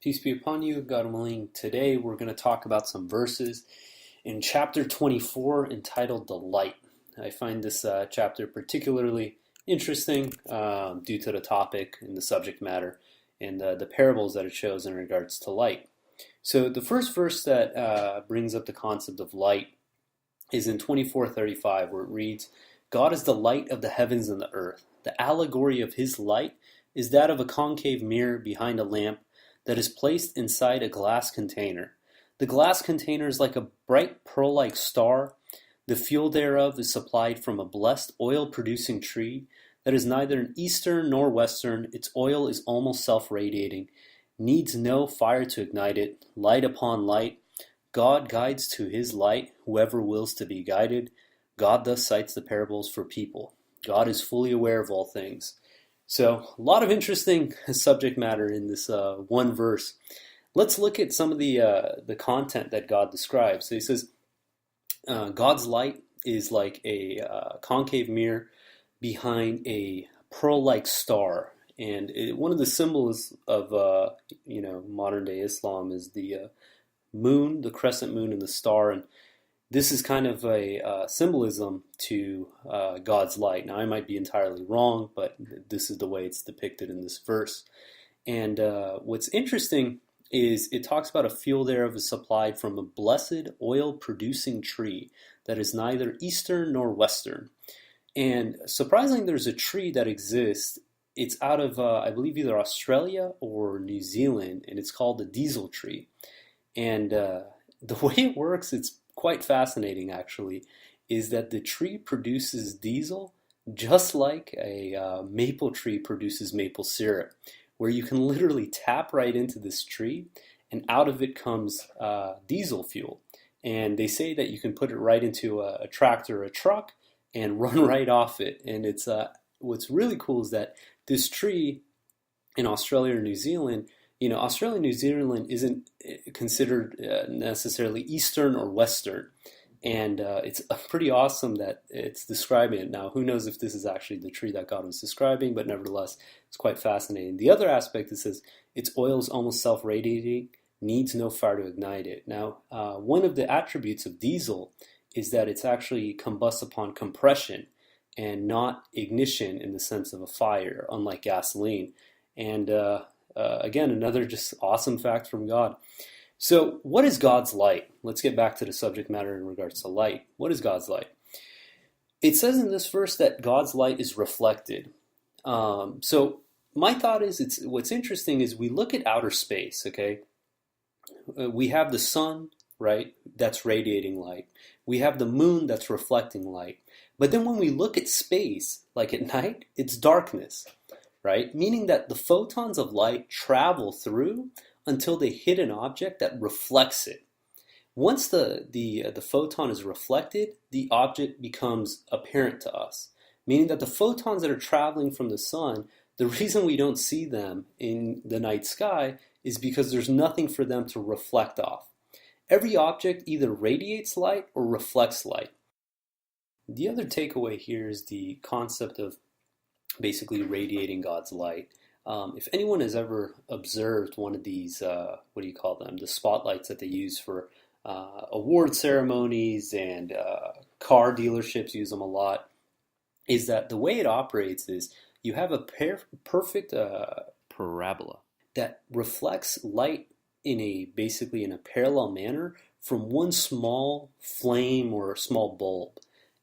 Peace be upon you, God willing. Today we're going to talk about some verses in chapter 24 entitled The Light. I find this chapter particularly interesting due to the topic and the subject matter and the parables that it shows in regards to light. So the first verse that brings up the concept of light is in 24:35, where it reads, God is the light of the heavens and the earth. The allegory of his light is that of a concave mirror behind a lamp that is placed inside a glass container. The glass container is like a bright pearl-like star. The fuel thereof is supplied from a blessed oil-producing tree that is neither an eastern nor western. Its oil is almost self-radiating, needs no fire to ignite it, light upon light. God guides to his light whoever wills to be guided. God thus cites the parables for people. God is fully aware of all things. So, a lot of interesting subject matter in this one verse. Let's look at some of the content that God describes. So he says, God's light is like a concave mirror behind a pearl-like star. And one of the symbols of modern day Islam is the moon, the crescent moon, and the star. And this is kind of a symbolism to God's light. Now, I might be entirely wrong, but this is the way it's depicted in this verse. And what's interesting is it talks about a fuel thereof is supplied from a blessed oil-producing tree that is neither eastern nor western. And surprisingly, there's a tree that exists. It's out of, I believe, either Australia or New Zealand, and it's called the diesel tree. And the way it works, it's quite fascinating actually, is that the tree produces diesel just like a maple tree produces maple syrup, where you can literally tap right into this tree and out of it comes diesel fuel. And they say that you can put it right into a tractor or a truck and run right off it. And it's what's really cool is that this tree in Australia or New Zealand, Australia and New Zealand isn't considered necessarily Eastern or Western. And it's pretty awesome that it's describing it. Now, who knows if this is actually the tree that God was describing, but nevertheless, it's quite fascinating. The other aspect, it says, its oil is almost self-radiating, needs no fire to ignite it. Now, one of the attributes of diesel is that it's actually combusts upon compression and not ignition in the sense of a fire, unlike gasoline. And again, another just awesome fact from God. So, what is God's light? Let's get back to the subject matter in regards to light. What is God's light? It says in this verse that God's light is reflected. So, my thought is, what's interesting is we look at outer space, okay? We have the sun, right? That's radiating light. We have the moon that's reflecting light. But then when we look at space, like at night, it's darkness. Right? Meaning that the photons of light travel through until they hit an object that reflects it. Once the photon is reflected, the object becomes apparent to us. Meaning that the photons that are traveling from the sun, the reason we don't see them in the night sky is because there's nothing for them to reflect off. Every object either radiates light or reflects light. The other takeaway here is the concept of basically radiating God's light. If anyone has ever observed one of these, what do you call them? The spotlights that they use for award ceremonies and car dealerships use them a lot, is that the way it operates is you have a perfect parabola that reflects light basically in a parallel manner from one small flame or a small bulb.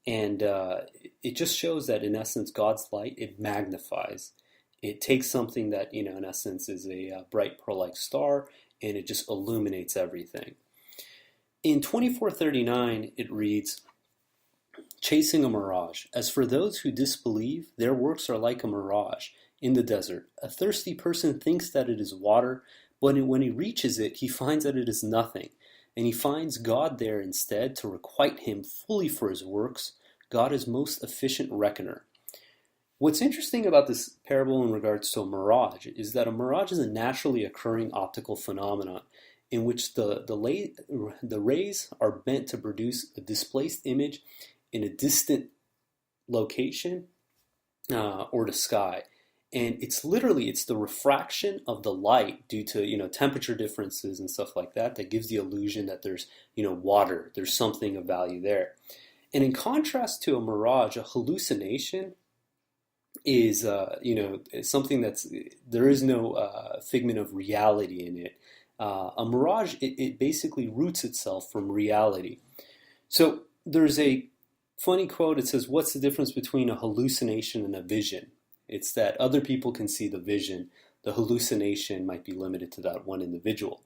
And it just shows that, in essence, God's light, it magnifies. It takes something that, in essence, is a bright pearl-like star, and it just illuminates everything. In 24:39, it reads, chasing a mirage. As for those who disbelieve, their works are like a mirage in the desert. A thirsty person thinks that it is water, but when he reaches it, he finds that it is nothing. And he finds God there instead to requite him fully for his works. God is most efficient reckoner. What's interesting about this parable in regards to a mirage is that a mirage is a naturally occurring optical phenomenon in which the rays are bent to produce a displaced image in a distant location or the sky. And it's literally, it's the refraction of the light due to, temperature differences and stuff like that, that gives the illusion that there's, water, there's something of value there. And in contrast to a mirage, a hallucination is, something there is no figment of reality in it. A mirage, it basically roots itself from reality. So there's a funny quote. It says, what's the difference between a hallucination and a vision? It's that other people can see the vision. The hallucination might be limited to that one individual.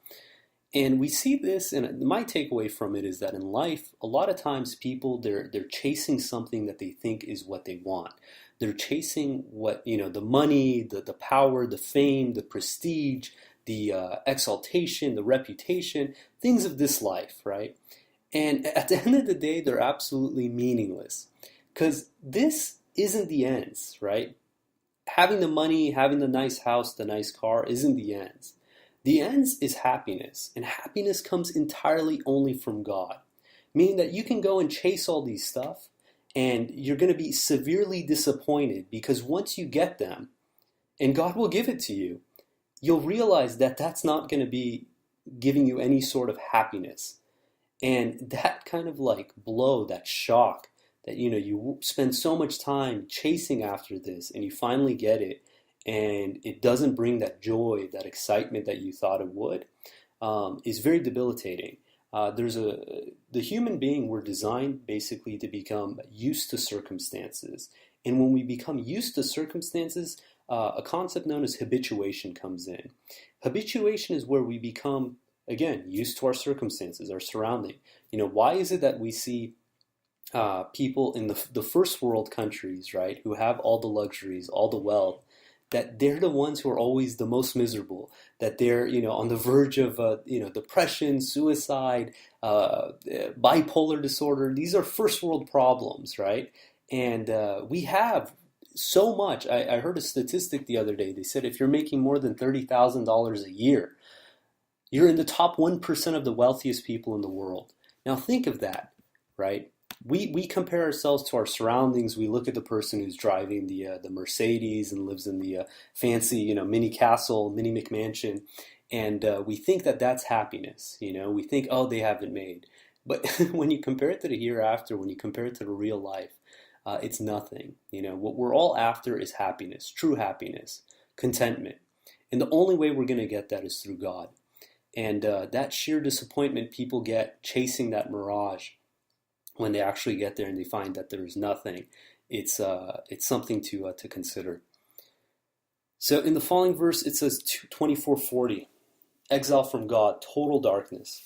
And we see this, and my takeaway from it is that in life, a lot of times people, they're chasing something that they think is what they want. They're chasing what, the money, the power, the fame, the prestige, the exaltation, the reputation, things of this life, right? And at the end of the day, they're absolutely meaningless, because this isn't the ends, right? Having the money, having the nice house, the nice car isn't the ends. The ends is happiness, and happiness comes entirely only from God, meaning that you can go and chase all these stuff, and you're going to be severely disappointed, because once you get them, and God will give it to you, you'll realize that that's not going to be giving you any sort of happiness. And that kind of like blow, that shock, that you spend so much time chasing after this, and you finally get it, and it doesn't bring that joy, that excitement that you thought it would, is very debilitating. The human being, we're designed basically to become used to circumstances. And when we become used to circumstances, a concept known as habituation comes in. Habituation is where we become, again, used to our circumstances, our surrounding. Why is it that we see people in the first world countries, right, who have all the luxuries, all the wealth, that they're the ones who are always the most miserable, that they're, on the verge of, depression, suicide, bipolar disorder. These are first world problems, right? And we have so much. I heard a statistic the other day. They said if you're making more than $30,000 a year, you're in the top 1% of the wealthiest people in the world. Now think of that, right? We compare ourselves to our surroundings. We look at the person who's driving the Mercedes and lives in the fancy, mini castle, mini McMansion, and we think that that's happiness. We think, oh, they have it made. But when you compare it to the hereafter, when you compare it to the real life, it's nothing. What we're all after is happiness, true happiness, contentment. And the only way we're going to get that is through God. And that sheer disappointment people get chasing that mirage, when they actually get there and they find that there is nothing, it's something to consider. So in the following verse, it says 24:40, exile from God, total darkness.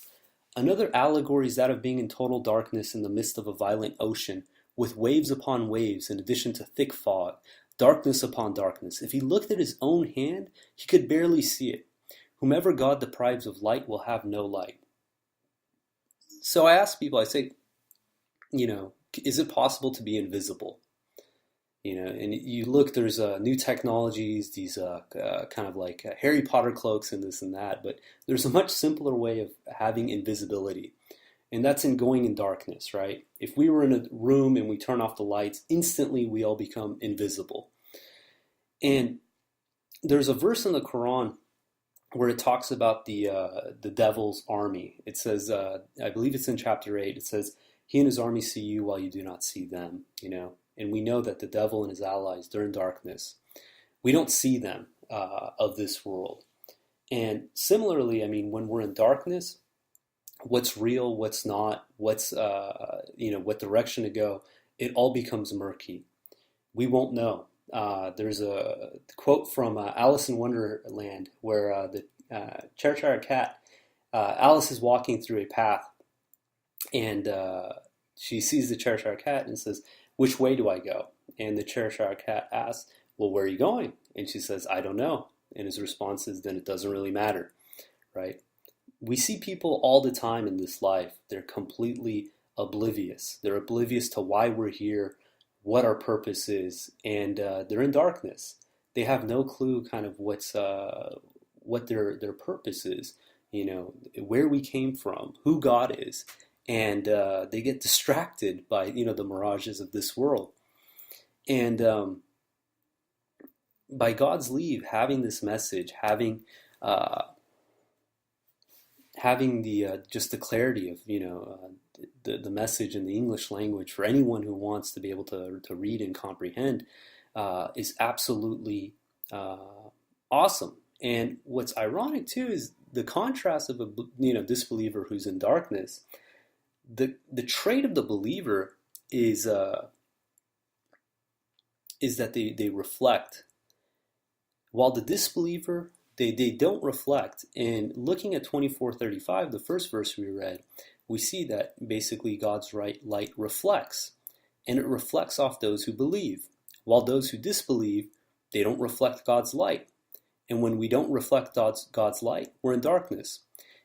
Another allegory is that of being in total darkness in the midst of a violent ocean, with waves upon waves, in addition to thick fog, darkness upon darkness. If he looked at his own hand, he could barely see it. Whomever God deprives of light will have no light. So I ask people, I say, is it possible to be invisible? And you look, there's new technologies, these kind of like Harry Potter cloaks and this and that, but there's a much simpler way of having invisibility. And that's in going in darkness, right? If we were in a room and we turn off the lights, instantly we all become invisible. And there's a verse in the Quran where it talks about the devil's army. It says, I believe it's in chapter 8, it says, he and his army see you while you do not see them, And we know that the devil and his allies, they're in darkness. We don't see them of this world. And similarly, when we're in darkness, what's real, what's not, what's, what direction to go, it all becomes murky. We won't know. There's a quote from Alice in Wonderland where the Cheshire Cat, Alice is walking through a path, and she sees the Cheshire Cat and says, which way do I go? And the Cheshire Cat asks, well, where are you going? And she says, I don't know. And his response is, then it doesn't really matter, right? We see people all the time in this life. They're completely oblivious. They're oblivious to why we're here, what our purpose is, and they're in darkness. They have no clue kind of what their purpose is, where we came from, who God is. And they get distracted by, the mirages of this world. And by God's leave, having this message, uh, having the just the clarity of the message in the English language for anyone who wants to be able to read and comprehend is absolutely awesome. And what's ironic too is the contrast of a disbeliever who's in darkness. The trait of the believer is that they reflect, while the disbeliever they don't reflect. And looking at 24:35, the first verse we read, we see that basically God's light reflects, and it reflects off those who believe, while those who disbelieve, they don't reflect God's light. And when we don't reflect God's light, we're in darkness.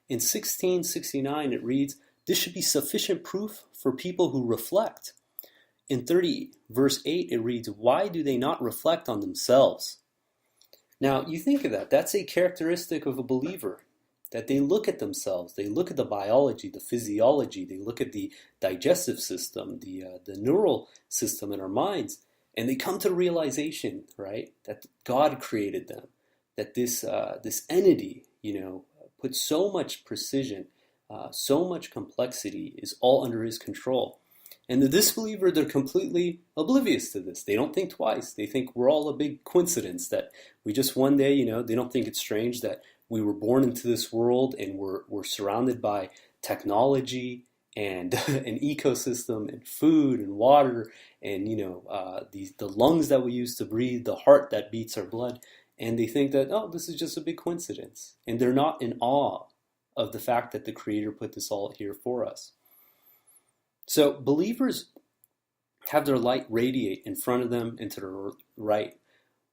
In 16:69 it reads, "This should be sufficient proof for people who reflect." In 30 verse 8 it reads, "Why do they not reflect on themselves?" Now you think of that. That's a characteristic of a believer, that they look at themselves, they look at the biology, the physiology, they look at the digestive system, the neural system in our minds, and they come to the realization, right, that God created them, that this entity, put so much precision, so much complexity, is all under His control. And the disbeliever, they're completely oblivious to this. They don't think twice. They think we're all a big coincidence, that we just one day, they don't think it's strange that we were born into this world and we're surrounded by technology and an ecosystem and food and water and, the lungs that we use to breathe, the heart that beats our blood. And they think that, oh, this is just a big coincidence. And they're not in awe of the fact that the Creator put this all here for us. So believers have their light radiate in front of them and to the right,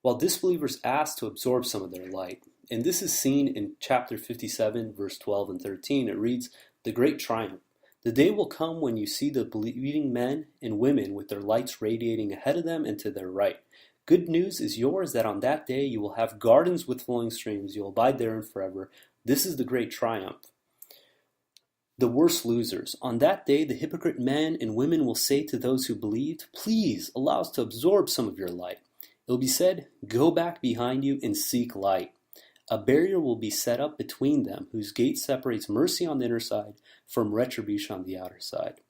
while disbelievers ask to absorb some of their light. And this is seen in chapter 57, verse 12 and 13. It reads, "The great triumph. The day will come when you see the believing men and women with their lights radiating ahead of them and to their right. Good news is yours that on that day you will have gardens with flowing streams. You will abide therein forever. This is the great triumph." The worst losers. On that day, the hypocrite men and women will say to those who believed, "Please allow us to absorb some of your light." It will be said, "Go back behind you and seek light." A barrier will be set up between them, whose gate separates mercy on the inner side from retribution on the outer side.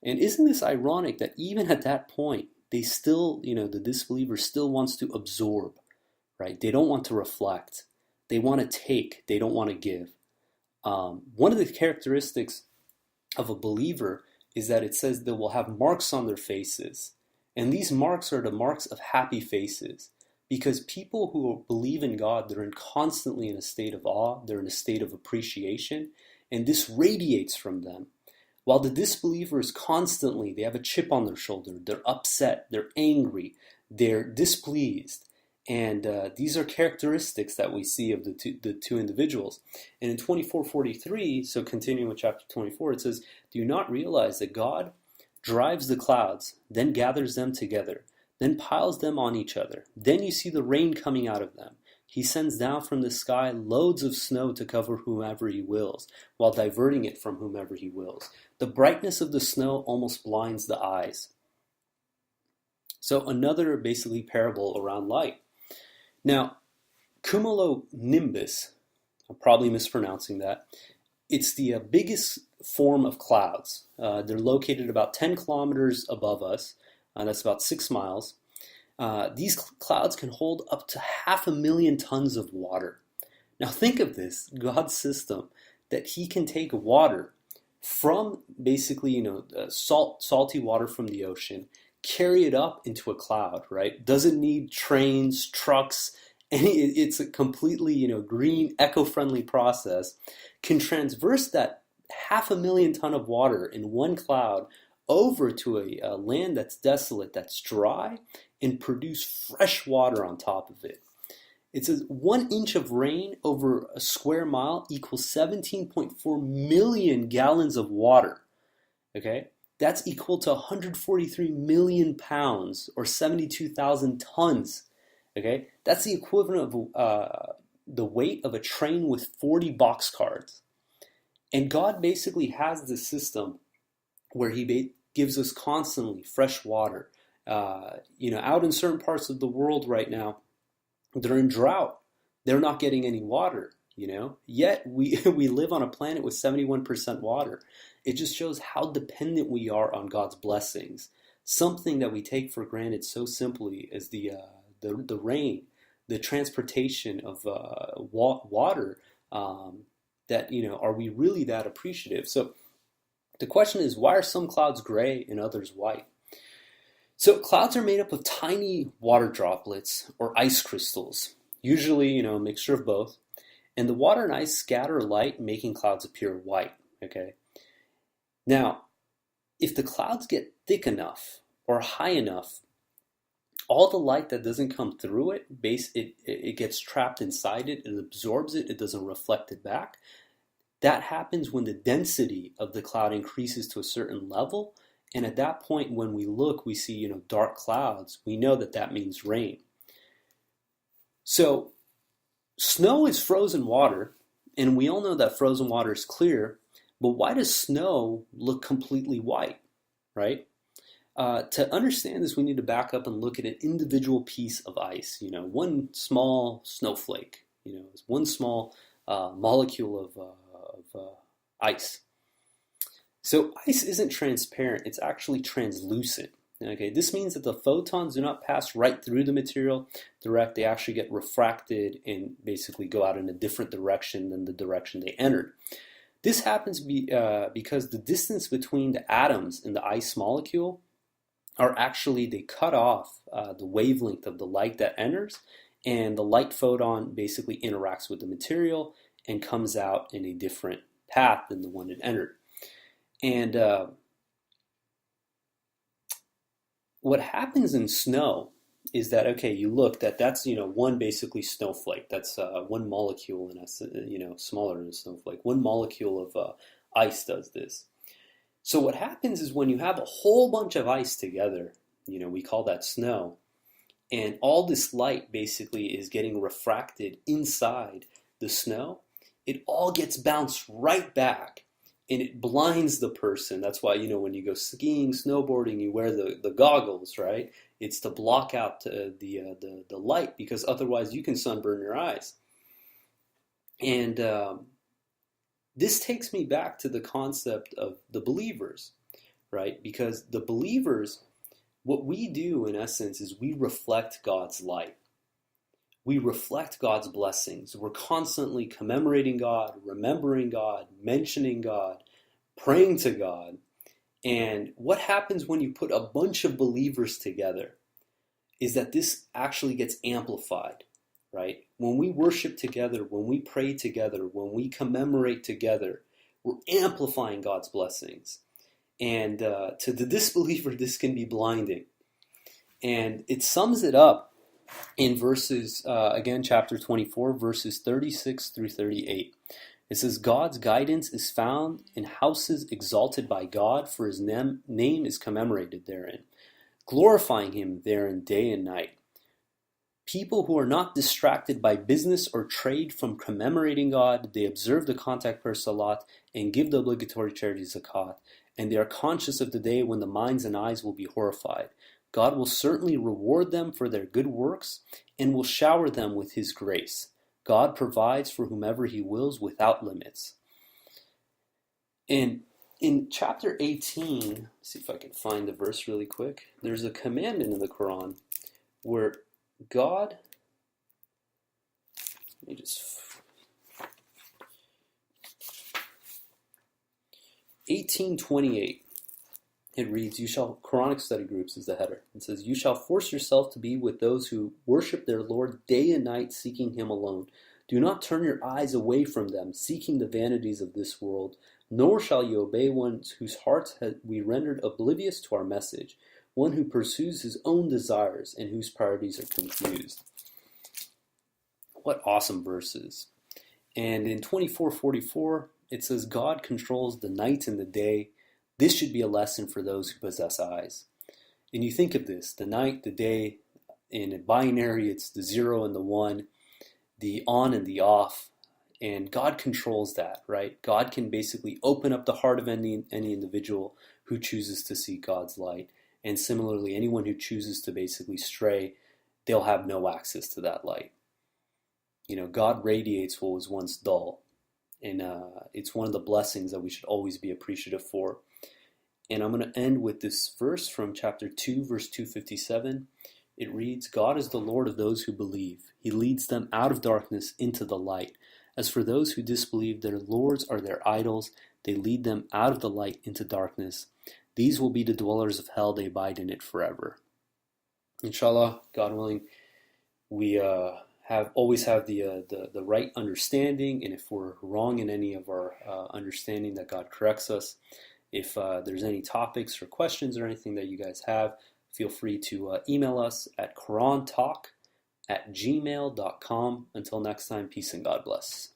And isn't this ironic that even at that point, they still, the disbeliever still wants to absorb, right? They don't want to reflect. They want to take. They don't want to give. One of the characteristics of a believer is that it says they will have marks on their faces. And these marks are the marks of happy faces. Because people who believe in God, they're constantly in a state of awe, they're in a state of appreciation, and this radiates from them. While the disbelievers constantly, they have a chip on their shoulder, they're upset, they're angry, they're displeased. And these are characteristics that we see of the two individuals. And in 24:43, so continuing with chapter 24, it says, "Do you not realize that God drives the clouds, then gathers them together, then piles them on each other? Then you see the rain coming out of them. He sends down from the sky loads of snow to cover whomever He wills, while diverting it from whomever He wills. The brightness of the snow almost blinds the eyes." So another basically parable around light. Now, cumulonimbus, I'm probably mispronouncing that, it's the biggest form of clouds. They're located about 10 kilometers above us. That's about 6 miles. These clouds can hold up to 500,000 tons of water. Now think of this, God's system, that He can take water from basically, salty water from the ocean, carry it up into a cloud, right? Doesn't need trains, trucks, it's a completely, green, eco-friendly process. Can transverse that 500,000 ton of water in one cloud over to a land that's desolate, that's dry, and produce fresh water on top of it. It says 1 inch of rain over a square mile equals 17.4 million gallons of water. Okay? That's equal to 143 million pounds, or 72,000 tons. Okay? That's the equivalent of the weight of a train with 40 boxcars. And God basically has this system where He gives us constantly fresh water. Out in certain parts of the world right now, They're in drought. They're not getting any water, you know? Yet we, we live on a planet with 71% water. It just shows how dependent we are on God's blessings. Something that we take for granted so simply as the rain, the transportation of water, that, you know, are we really that appreciative? So the question is, why are some clouds gray and others white? So clouds are made up of tiny water droplets or ice crystals, usually, you know, a mixture of both. And the water and ice scatter light, making clouds appear white, okay? Now, if the clouds get thick enough or high enough, all the light that doesn't come through it gets trapped inside it, it absorbs it, it doesn't reflect it back. That happens when the density of the cloud increases to a certain level, and at that point when we look, we see, you know, dark clouds. We know that that means rain. So snow is frozen water, and we all know that frozen water is clear, but why does snow look completely white, right? To understand this, we need to back up and look at an individual piece of ice, you know, one small snowflake, you know, one small molecule of ice. So ice isn't transparent, it's actually translucent. Okay, this means that the photons do not pass right through the material direct, they actually get refracted and basically go out in a different direction than the direction they entered. This happens because the distance between the atoms in the ice molecule are actually, they cut off the wavelength of the light that enters, and the light photon basically interacts with the material and comes out in a different path than the one it entered. And what happens in snow is that, okay, you look, that's, you know, one basically snowflake. That's one molecule in a, you know, smaller than a snowflake. One molecule of ice does this. So what happens is when you have a whole bunch of ice together, you know, we call that snow, and all this light basically is getting refracted inside the snow, it all gets bounced right back. And it blinds the person. That's why, you know, when you go skiing, snowboarding, you wear the goggles, right? It's to block out the light, because otherwise you can sunburn your eyes. And this takes me back to the concept of the believers, right? Because the believers, what we do in essence is we reflect God's light. We reflect God's blessings. We're constantly commemorating God, remembering God, mentioning God, praying to God. And what happens when you put a bunch of believers together is that this actually gets amplified, right? When we worship together, when we pray together, when we commemorate together, we're amplifying God's blessings. And to the disbeliever, this can be blinding. And it sums it up in verses, again, chapter 24, verses 36 through 38. It says, God's guidance is found in houses exalted by God, for his name is commemorated therein, glorifying him therein day and night. People who are not distracted by business or trade from commemorating God, they observe the contact prayer salat and give the obligatory charity zakat, and they are conscious of the day when the minds and eyes will be horrified. God will certainly reward them for their good works and will shower them with his grace. God provides for whomever he wills without limits. And in chapter 18, let's see if I can find the verse really quick. There's a commandment in the Quran where God, let me just, 18:28. It reads, Quranic study groups is the header. It says, you shall force yourself to be with those who worship their Lord day and night, seeking him alone. Do not turn your eyes away from them, seeking the vanities of this world, nor shall you obey one whose hearts we rendered oblivious to our message, one who pursues his own desires and whose priorities are confused. What awesome verses. And in 24:44, it says, God controls the night and the day. This should be a lesson for those who possess eyes. And you think of this, the night, the day, in a binary, it's the 0 and the 1, the on and the off, and God controls that, right? God can basically open up the heart of any individual who chooses to seek God's light. And similarly, anyone who chooses to basically stray, they'll have no access to that light. God radiates what was once dull. And it's one of the blessings that we should always be appreciative for. And I'm going to end with this verse from chapter 2, verse 257. It reads, God is the Lord of those who believe. He leads them out of darkness into the light. As for those who disbelieve, their lords are their idols. They lead them out of the light into darkness. These will be the dwellers of hell. They abide in it forever. Inshallah, God willing, we always have the right understanding, and if we're wrong in any of our understanding, that God corrects us. If there's any topics or questions or anything that you guys have, feel free to email us at QuranTalk@gmail.com. Until next time, peace and God bless.